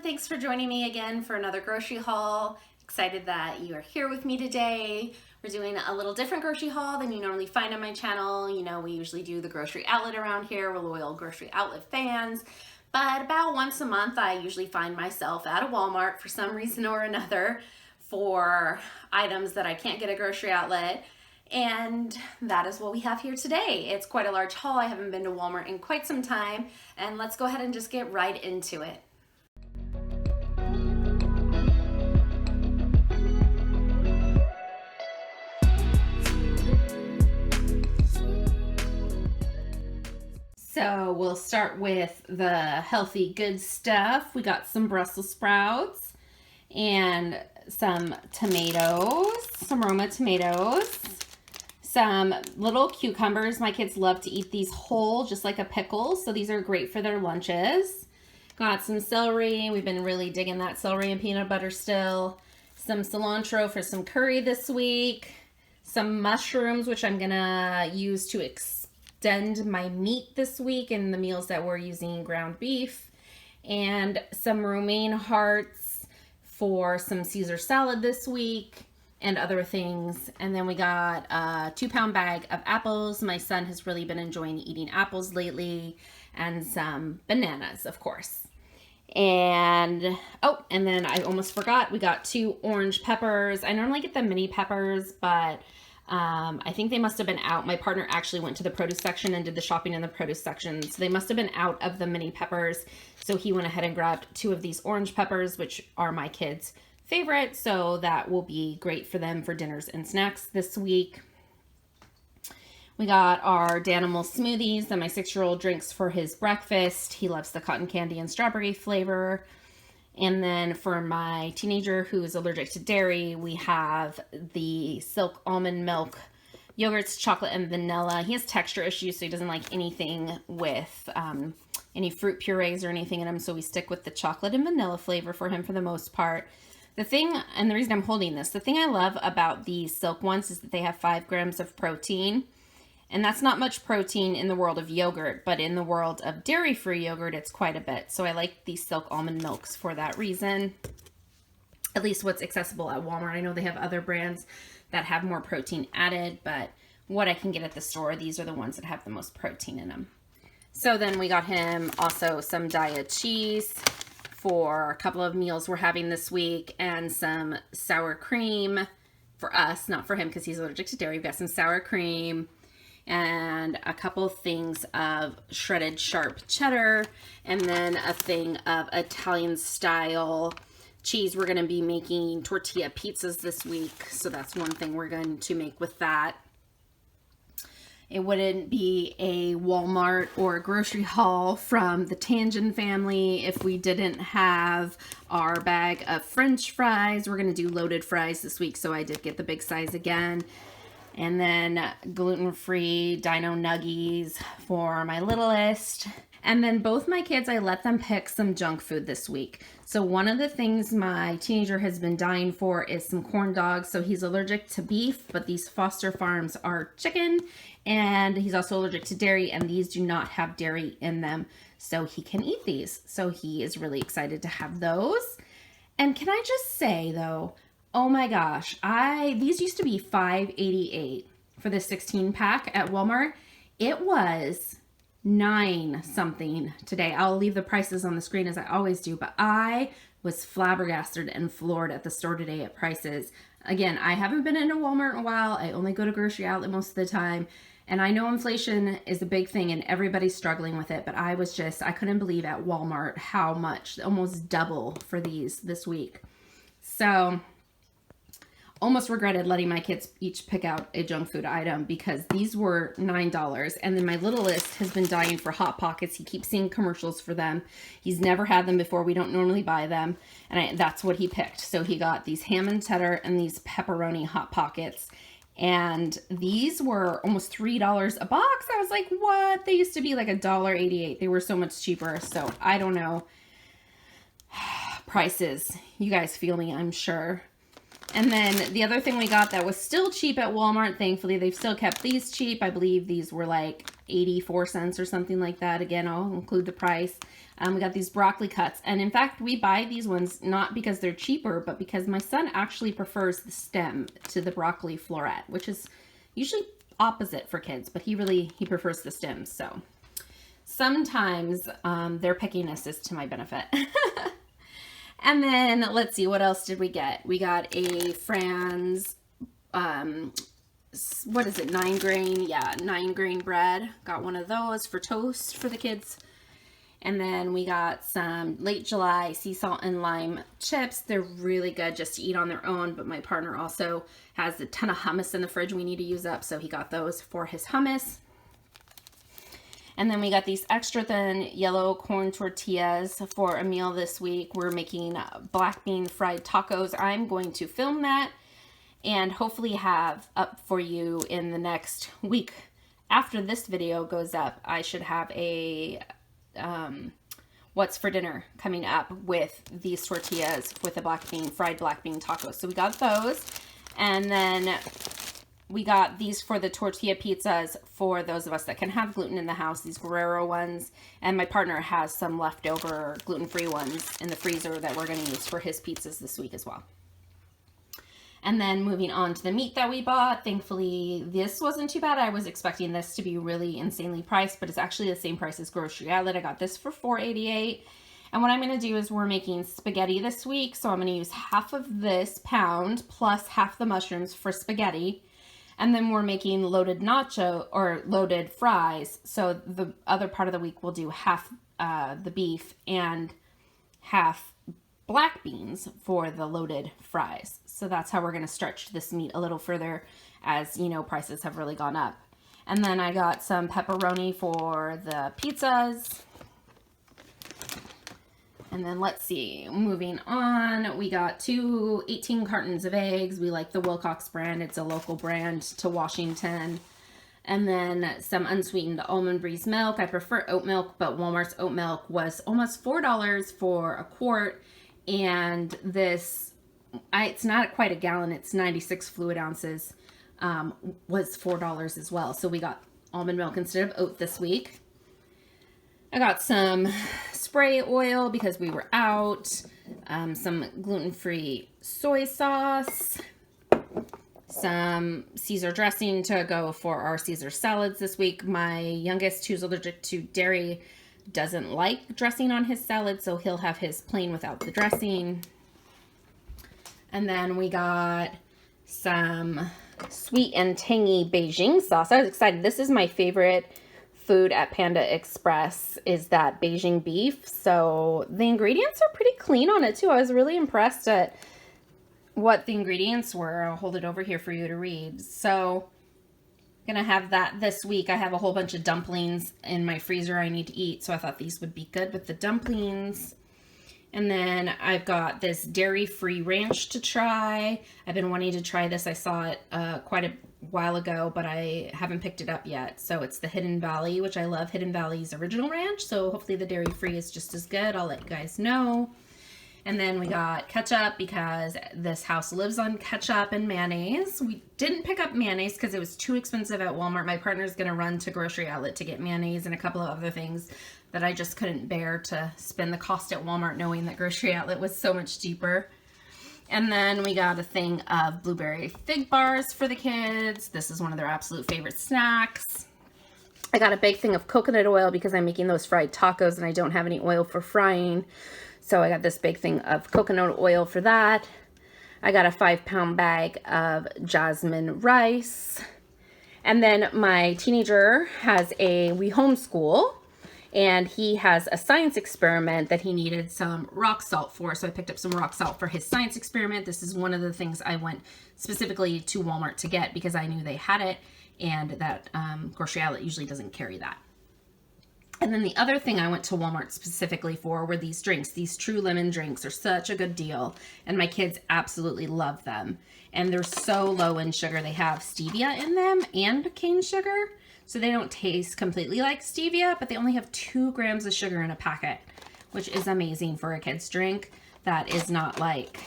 Thanks for joining me again for another grocery haul. Excited that you are here with me today. We're doing a little different grocery haul than you normally find on my channel. You know, we usually do the grocery outlet around here. We're loyal grocery outlet fans. But about once a month, I usually find myself at a Walmart for some reason or another for items that I can't get at a grocery outlet. And that is what we have here today. It's quite a large haul. I haven't been to Walmart in quite some time. And let's go ahead and just get right into it. So we'll start with the healthy good stuff. We got some Brussels sprouts and some tomatoes, some Roma tomatoes, some little cucumbers. My kids love to eat these whole, just like a pickle. So these are great for their lunches. Got some celery. We've been really digging that celery and peanut butter still. Some cilantro for some curry this week. Some mushrooms, which I'm gonna use to extend my meat this week in the meals that we're using ground beef, and some romaine hearts for some Caesar salad this week and other things. And then we got a 2-pound bag of apples. My son has really been enjoying eating apples lately, and some bananas, of course. And and then I almost forgot, we got 2 orange peppers. I normally get the mini peppers, but I think they must have been out. My partner actually went to the produce section and did the shopping in the produce section. So they must have been out of the mini peppers. So he went ahead and grabbed 2 of these orange peppers, which are my kids' favorite. So that will be great for them for dinners and snacks this week. We got our Danimal smoothies that my 6-year-old drinks for his breakfast. He loves the cotton candy and strawberry flavor. And then for my teenager who is allergic to dairy, we have the Silk almond milk yogurts, chocolate and vanilla. He has texture issues, so he doesn't like anything with any fruit purees or anything in them. So we stick with the chocolate and vanilla flavor for him for the most part. The thing, and the reason I'm holding this, the thing I love about these Silk ones is that they have 5 grams of protein. And that's not much protein in the world of yogurt, but in the world of dairy-free yogurt, it's quite a bit. So I like these Silk almond milks for that reason. At least what's accessible at Walmart. I know they have other brands that have more protein added, but what I can get at the store, these are the ones that have the most protein in them. So then we got him also some Daiya cheese for a couple of meals we're having this week, and some sour cream for us, not for him because he's allergic to dairy. We've got some sour cream and a couple things of shredded sharp cheddar, and then a thing of Italian style cheese. We're going to be making tortilla pizzas this week, so that's one thing we're going to make with that. It wouldn't be a Walmart or a grocery haul from the Tangent family if we didn't have our bag of French fries. We're going to do loaded fries this week, so I did get the big size again. And then gluten-free Dino Nuggies for my littlest. And then both my kids, I let them pick some junk food this week. So one of the things my teenager has been dying for is some corn dogs. So he's allergic to beef, but these Foster Farms are chicken. And he's also allergic to dairy, and these do not have dairy in them. So he can eat these. So he is really excited to have those. And can I just say though, oh my gosh, these used to be $5.88 for the 16 pack at Walmart. It was $9 something today. I'll leave the prices on the screen as I always do, but I was flabbergasted and floored at the store today at prices. Again, I haven't been in a Walmart in a while. I only go to grocery outlet most of the time. And I know inflation is a big thing and everybody's struggling with it, but I couldn't believe at Walmart how much, almost double for these this week. So almost regretted letting my kids each pick out a junk food item because these were $9. And then my littlest has been dying for Hot Pockets. He keeps seeing commercials for them. He's never had them before. We don't normally buy them. And that's what he picked. So he got these ham and cheddar and these pepperoni Hot Pockets. And these were almost $3 a box. I was like, what? They used to be like $1.88. They were so much cheaper. So I don't know. Prices. You guys feel me, I'm sure. And then the other thing we got that was still cheap at Walmart, thankfully they've still kept these cheap. I believe these were like 84 cents or something like that. Again, I'll include the price. We got these broccoli cuts. And in fact, we buy these ones not because they're cheaper, but because my son actually prefers the stem to the broccoli floret, which is usually opposite for kids, but he prefers the stems. So sometimes their pickiness is to my benefit. And then let's see, what else did we get? We got a Franz, what is it, 9 grain? Yeah, 9 grain bread. Got one of those for toast for the kids. And then we got some Late July sea salt and lime chips. They're really good just to eat on their own, but my partner also has a ton of hummus in the fridge we need to use up, so he got those for his hummus. And then we got these extra thin yellow corn tortillas for a meal this week. We're making black bean fried tacos. I'm going to film that and hopefully have up for you in the next week. After this video goes up, I should have a what's for dinner coming up with these tortillas with the fried black bean tacos. So we got those. And then we got these for the tortilla pizzas for those of us that can have gluten in the house, these Guerrero ones. And my partner has some leftover gluten-free ones in the freezer that we're going to use for his pizzas this week as well. And then moving on to the meat that we bought, thankfully this wasn't too bad. I was expecting this to be really insanely priced, but it's actually the same price as Grocery Outlet. I got this for $4.88. And what I'm going to do is we're making spaghetti this week, so I'm going to use half of this pound plus half the mushrooms for spaghetti. And then we're making loaded nacho or loaded fries, so the other part of the week we'll do half the beef and half black beans for the loaded fries. So that's how we're going to stretch this meat a little further, as you know, prices have really gone up. And then I got some pepperoni for the pizzas. And then let's see, moving on, we got 18 cartons of eggs. We like the Wilcox brand. It's a local brand to Washington. And then some unsweetened almond breeze milk. I prefer oat milk, but Walmart's oat milk was almost $4 for a quart. And this, it's not quite a gallon, it's 96 fluid ounces, was $4 as well. So we got almond milk instead of oat this week. I got some spray oil because we were out, some gluten-free soy sauce, some Caesar dressing to go for our Caesar salads this week. My youngest, who's allergic to dairy, doesn't like dressing on his salad, so he'll have his plain without the dressing. And then we got some sweet and tangy Beijing sauce. I was excited. This is my favorite food at Panda Express, is that Beijing beef. So the ingredients are pretty clean on it too. I was really impressed at what the ingredients were. I'll hold it over here for you to read. So gonna have that this week. I have a whole bunch of dumplings in my freezer I need to eat, so I thought these would be good with the dumplings. And then I've got this dairy-free ranch to try. I've been wanting to try this. I saw it quite a while ago, but I haven't picked it up yet. So it's the Hidden Valley, which I love Hidden Valley's original ranch. So hopefully the dairy-free is just as good. I'll let you guys know. And then we got ketchup because this house lives on ketchup and mayonnaise. We didn't pick up mayonnaise because it was too expensive at Walmart. My partner's going to run to Grocery Outlet to get mayonnaise and a couple of other things that I just couldn't bear to spend the cost at Walmart, knowing that Grocery Outlet was so much cheaper. And then we got a thing of blueberry fig bars for the kids. This is one of their absolute favorite snacks. I got a big thing of coconut oil because I'm making those fried tacos and I don't have any oil for frying. So I got this big thing of coconut oil for that. I got a 5-pound bag of jasmine rice. And then my teenager we homeschool, and he has a science experiment that he needed some rock salt for. So I picked up some rock salt for his science experiment. This is one of the things I went specifically to Walmart to get because I knew they had it, and that Grocery Outlet usually doesn't carry that. And then the other thing I went to Walmart specifically for were these drinks. These True Lemon drinks are such a good deal, and my kids absolutely love them. And they're so low in sugar. They have stevia in them and cane sugar, so they don't taste completely like stevia, but they only have 2 grams of sugar in a packet, which is amazing for a kid's drink. That is not like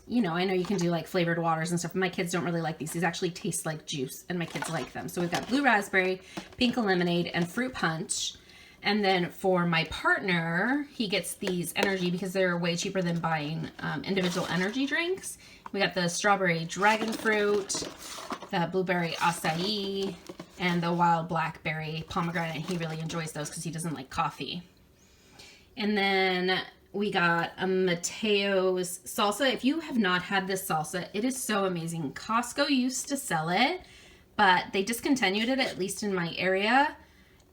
you know, I know you can do like flavored waters and stuff. My kids don't really like these. These actually taste like juice, and my kids like them. So we've got blue raspberry, pink lemonade, and fruit punch. And then for my partner, he gets these energy because they're way cheaper than buying individual energy drinks. We got the strawberry dragon fruit, the blueberry acai, and the wild blackberry pomegranate. He really enjoys those because he doesn't like coffee. And then we got a Mateo's salsa. If you have not had this salsa, it is so amazing. Costco used to sell it, but they discontinued it, at least in my area.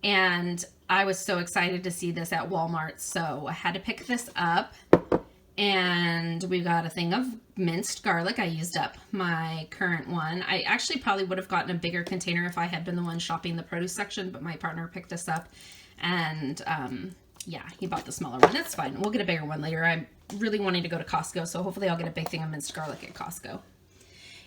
And I was so excited to see this at Walmart, so I had to pick this up. And we've got a thing of minced garlic. I used up my current one. I actually probably would have gotten a bigger container if I had been the one shopping the produce section, but my partner picked this up. And yeah, he bought the smaller one. It's fine. We'll get a bigger one later. I'm really wanting to go to Costco, so hopefully I'll get a big thing of minced garlic at Costco.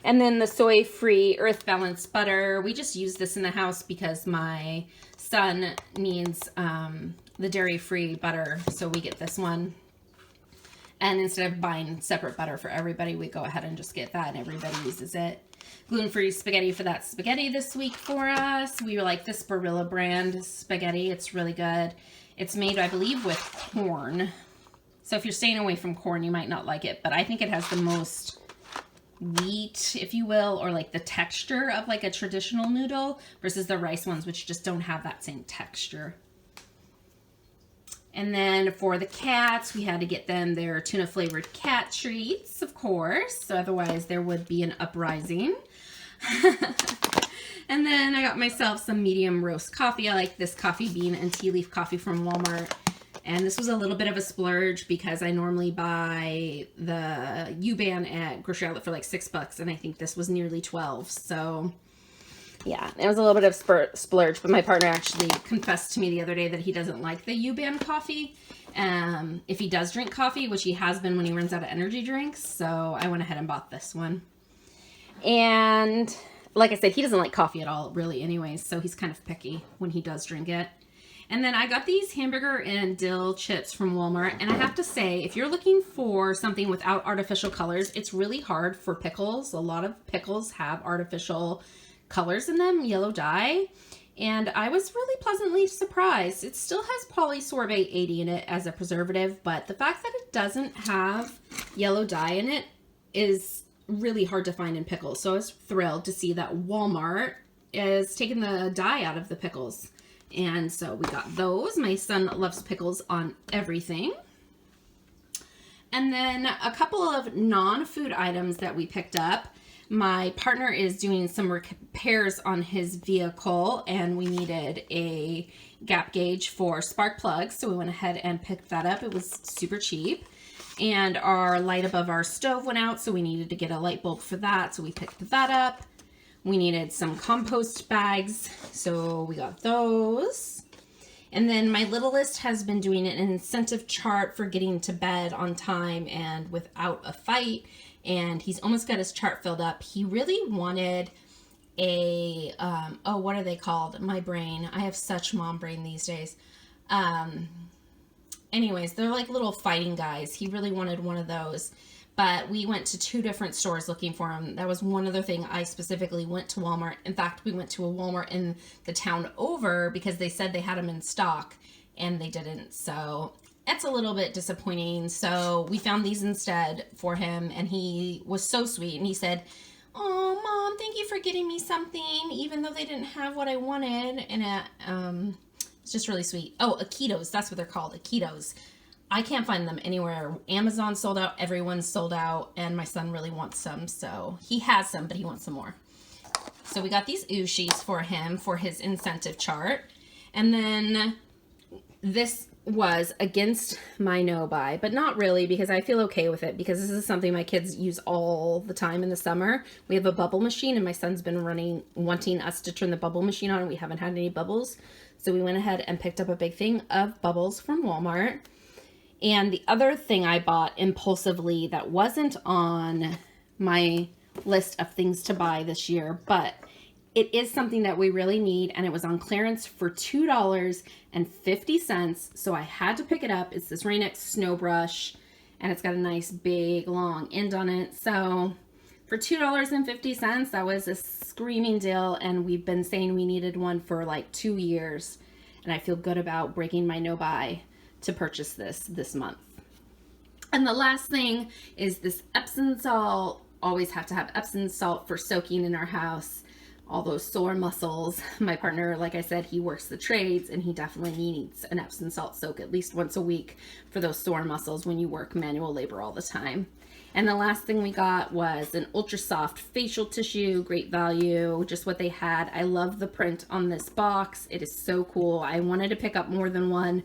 And then the soy-free earth balanced butter. We just use this in the house because my son needs the dairy-free butter, so we get this one. And instead of buying separate butter for everybody, we go ahead and just get that, and everybody uses it. Gluten-free spaghetti for that spaghetti this week for us. We like this Barilla brand spaghetti. It's really good. It's made, I believe, with corn. So if you're staying away from corn, you might not like it, but I think it has the most wheat, if you will, or like the texture of like a traditional noodle versus the rice ones, which just don't have that same texture. And then for the cats, we had to get them their tuna flavored cat treats, of course. So otherwise there would be an uprising. And then I got myself some medium roast coffee. I like this coffee bean and tea leaf coffee from Walmart. And this was a little bit of a splurge because I normally buy the U-Ban at Grocery Outlet for like $6, and I think this was nearly 12. So yeah, it was a little bit of splurge, but my partner actually confessed to me the other day that he doesn't like the U-Ban coffee. If he does drink coffee, which he has been when he runs out of energy drinks. So I went ahead and bought this one. And like I said, he doesn't like coffee at all, really, anyways. So he's kind of picky when he does drink it. And then I got these hamburger and dill chips from Walmart. And I have to say, if you're looking for something without artificial colors, it's really hard for pickles. A lot of pickles have artificial colors in them, yellow dye. And I was really pleasantly surprised. It still has polysorbate 80 in it as a preservative, but the fact that it doesn't have yellow dye in it is really hard to find in pickles. So I was thrilled to see that Walmart is taking the dye out of the pickles. And so we got those. My son loves pickles on everything. And then a couple of non-food items that we picked up. My partner is doing some repairs on his vehicle, and we needed a gap gauge for spark plugs. So we went ahead and picked that up. It was super cheap. And our light above our stove went out, so we needed to get a light bulb for that. So we picked that up. We needed some compost bags, so we got those. And then my littlest has been doing an incentive chart for getting to bed on time and without a fight. And he's almost got his chart filled up. He really wanted a, oh, what are they called? My brain. I have such mom brain these days. Anyways, they're like little fighting guys. He really wanted one of those. But we went to 2 different stores looking for them. That was one other thing. I specifically went to Walmart. In fact, we went to a Walmart in the town over because they said they had them in stock and they didn't. So that's a little bit disappointing. So we found these instead for him, and he was so sweet. And he said, "Oh, Mom, thank you for getting me something, even though they didn't have what I wanted." And it's just really sweet. Oh, Akitos. That's what they're called, Akitos. I can't find them anywhere. Amazon sold out. Everyone's sold out. And my son really wants some. So he has some, but he wants some more. So we got these Ushis for him for his incentive chart. And then this was against my no buy, but not really, because I feel okay with it, because this is something my kids use all the time in the summer. We have a bubble machine, and my son's been wanting us to turn the bubble machine on, and we haven't had any bubbles. So we went ahead and picked up a big thing of bubbles from Walmart. And the other thing I bought impulsively that wasn't on my list of things to buy this year, but it is something that we really need, and it was on clearance for $2.50, so I had to pick it up. It's this Rain-X snow brush, and it's got a nice big long end on it. So for $2.50, that was a screaming deal, and we've been saying we needed one for like 2 years, and I feel good about breaking my no buy to purchase this month. And the last thing is this Epsom salt. Always have to have Epsom salt for soaking in our house. All those sore muscles. My partner, like I said, he works the trades, and he definitely needs an Epsom salt soak at least once a week for those sore muscles when you work manual labor all the time. And the last thing we got was an ultra soft facial tissue, great value, just what they had. I love the print on this box. It is so cool. I wanted to pick up more than one,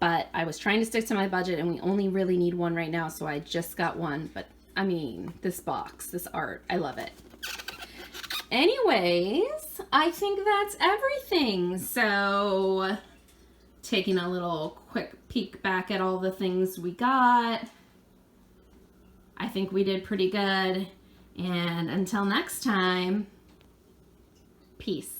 but I was trying to stick to my budget, and we only really need one right now, so I just got one. But I mean, this box, this art, I love it. Anyways, I think that's everything. So taking a little quick peek back at all the things we got, I think we did pretty good. And until next time, peace.